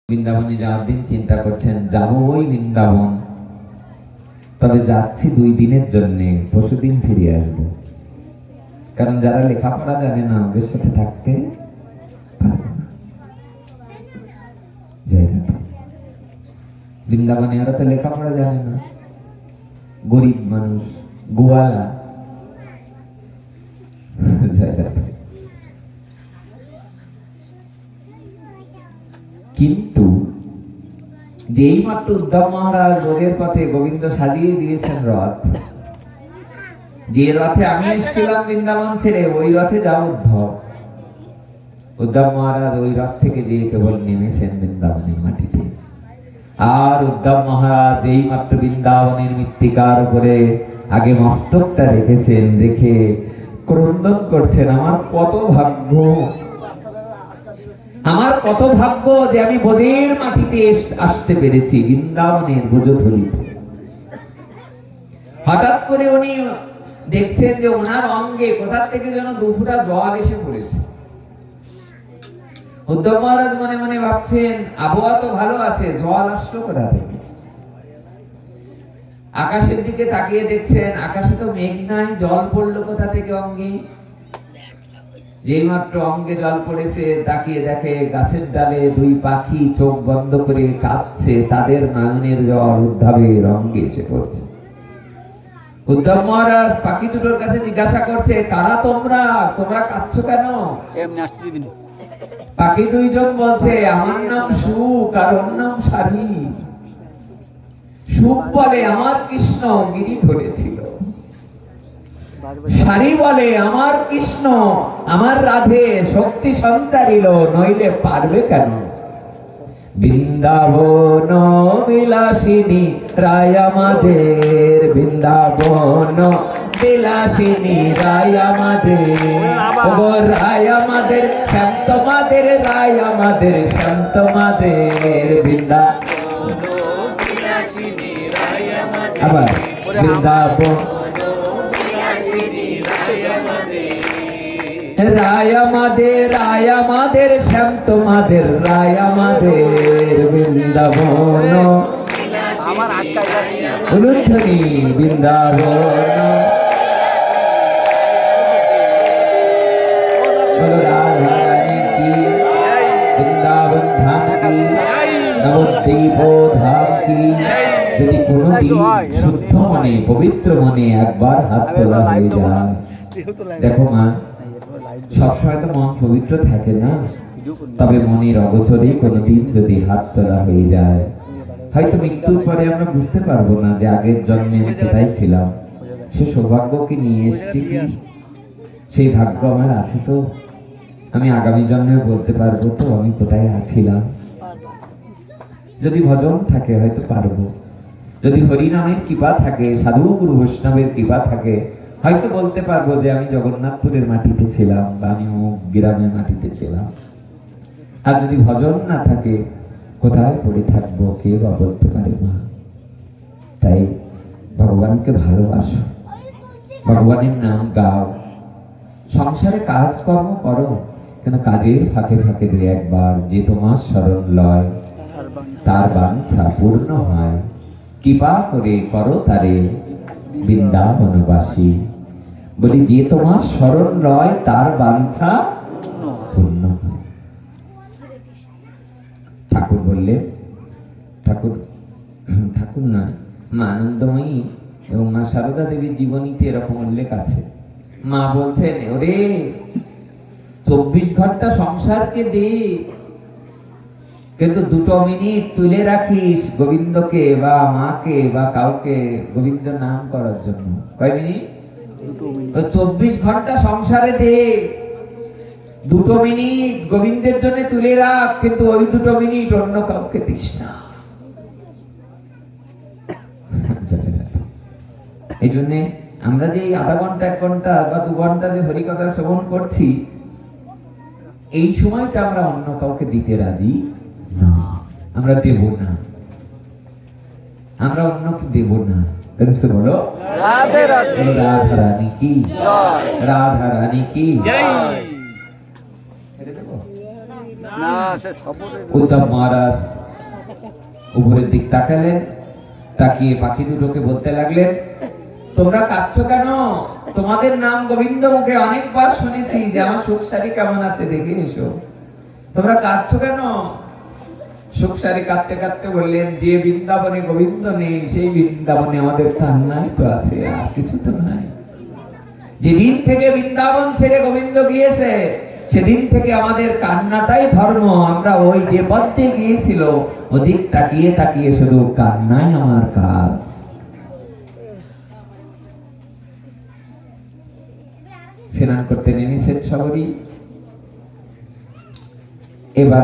বৃন্দাবনে যাওয়ার দিন চিন্তা করছেন যাব ওই বৃন্দাবন, তবে যাচ্ছি 2 দিনের জন্য, পরশুদিন ফিরে আসবো। কারণ যারা লেখাপড়া জানে না ওদের সাথে থাকতে পারবো না। জয় রাধা। বৃন্দাবনে ওরা তো লেখাপড়া জানে না, গরিব মানুষ, গোয়ালা। জয় রাধা। কিন্তু যেই মাত্র উদ্ধব মহারাজ ব্রজের পথে গোবিন্দ সাজিয়ে দিয়েছেন রথ, যে রথে আমি এসেছিলাম বৃন্দাবন ছেড়ে, ওই রথে যাও উদ্ধব। উদ্ধব মহারাজ ওই রথ থেকে যে কেবল নেমেছেন বৃন্দাবনের মাটিতে। আর উদ্ধব মহারাজ এই মাত্র বৃন্দাবনের মৃত্তিকার উপরে আগে মস্তকটা রেখেছেন, রেখে ক্রন্দন করছেন, আমার কত ভাগ্য, আমার কত ভাগ্য যে আমি ব্রজের মাটিতে আসতে পেরেছি, বৃন্দাবনের ব্রজধূলিতে। হঠাৎ করে উনি দেখছেন যে ওনার অঙ্গে কোথা থেকে যেন 2 ফোঁটা জল এসে পড়েছে। উদ্ধব মহারাজ মনে মনে ভাবছেন, আবহাওয়া তো ভালো আছে, জল আসলো কোথা থেকে? আকাশের দিকে তাকিয়ে দেখছেন, আকাশে তো মেঘ নাই, জল পড়লো কোথা থেকে অঙ্গে? যেই মাত্র অঙ্গে জল পড়েছে, তাকিয়ে দেখে গাছের ডালে 2 পাখি চোখ বন্ধ করে কাঁদছে, তাদের নয়নের জল উদ্ধবের অঙ্গে এসে পড়ছে। উদ্ধব মহারাজ পাখি দুটোর কাছে জিজ্ঞাসা করছে, কারা তোমরা, তোমরা কাঁদছো কেন? পাখি 2 জন বলছে, আমার নাম সুখ আর ওর নাম সারি। সুখ বলে আমার কৃষ্ণ গিরি ধরেছিল, সারি বলে আমার কৃষ্ণ আমার রাধে শক্তি সঞ্চারিল, নইলে পারবে কেন? বৃন্দাবন বিলাসিনী রায় আমাদের, বৃন্দাবন বিলাসিনী রায় আমাদের, ওগো রায় আমাদের, শ্যাম তোমাদের, রায় আমাদের, শ্যাম তোমাদের, বৃন্দাবন বিলাসিনী রায় আমাদের, আবার বৃন্দাবন রায় আমাদের, রায় আমাদের, শ্যাম তোমাদের, রায় আমাদের, বৃন্দাবন উলুধ্বনি, বৃন্দাবন বলো রাধা রানী কি, বৃন্দাবন ধাম কি, নবদ্বীপ ধাম কি। যদি কোনোদিন শুদ্ধ মনে পবিত্র মনে একবার হাত তোলা হয়ে যায়, দেখো মা, সবসময় তো মন পবিত্র থাকে না, তবে মনের অগোচরে কোনোদিন যদি হাত তোলা হয়ে যায়, হয়তো মৃত্যুর পরে আমরা বুঝতে পারবো না যে আগের জন্মে আমি কোথায় ছিলাম। সে সৌভাগ্য কি নিয়ে এসেছি কি, সেই ভাগ্য আমার আছে তো? আমি আগামী জন্মে বলতে পারবো তো আমি কোথায় আছিলাম? যদি ভজন থাকে হয়তো পারবো, যদি হরিনামের কৃপা থাকে, সাধু গুরু বৈষ্ণবের কৃপা থাকে, হয়তো বলতে পারবো যে আমি জগন্নাথপুরের মাটিতে ছিলাম বা আমি অমুক গ্রামের মাটিতে ছিলাম। আর যদি ভজন না থাকে, কোথায় পড়ে থাকবো কে বা বলতে পারে মা? তাই ভগবানকে ভালোবাসো, ভগবানের নাম গাও, সংসারে কাজ কর্ম করো, কিন্তু কাজের ফাঁকে ফাঁকে 2 একবার যে তোমার শরণ লয়, তার বাঞ্ছা পূর্ণ হয়, কৃপা করে করো তারে বৃন্দাবনবাসী। বলি যে তোমার শরণ লয়, তার বাঞ্ছা পূর্ণ হয়। ঠাকুর বললেন, ঠাকুর নয়, মা আনন্দময়ী এবং মা সারদা দেবীর জীবনীতে এরকম উল্লেখ আছে। মা বলছেন, ওরে 24 ঘন্টা সংসারকে দে, কিন্তু 2 মিনিট তুলে রাখিস গোবিন্দকে বা মাকে বা কাউকে গোবিন্দ নাম করার জন্য। কয় মিনিট? 24 ঘন্টা সংসারে দে, 2 মিনিট গোবিন্দের জন্য তুলে রাখ, কিন্তু ওই 2 মিনিট অন্য কাউকে দিস না। এই জন্য আমরা যে 1/2 ঘন্টা 1 ঘন্টা বা 2 ঘন্টা যে হরিকথা শ্রবণ করছি, এই সময়টা আমরা অন্য কাউকে দিতে রাজি না, আমরা দেব না, আমরা অন্যকে দেব না। বলো রাধে রাধে, রাধা রানী কি, রাধা রানী কি। উদ্ধব মহারাজ উপরের দিক তাকালেন, তাকিয়ে পাখি দুটোকে বলতে লাগলেন, তোমরা কাঁদছো কেন? তোমাদের নাম গোবিন্দ মুখে অনেকবার শুনেছি যে আমার সুখসারি কেমন আছে দেখে এসো। তোমরা কাঁদছো কেন? সুখসারি কাঁদতে কাঁদতে বললেন, যে বৃন্দাবনে গোবিন্দ নেই সেই বৃন্দাবনে আমাদের কান্নাই তো আছে, আর কিছু তো নাই। যেদিন থেকে বৃন্দাবন ছেড়ে গোবিন্দ গিয়েছে সেদিন থেকে আমাদের কান্নাটাই ধর্ম। আমরা ওই যে পথে গিয়েছিল ওদিক তাকিয়ে তাকিয়ে শুধু কান্নাই আমার কাজ। স্নান করতে নেমেছেন সবরই। এবার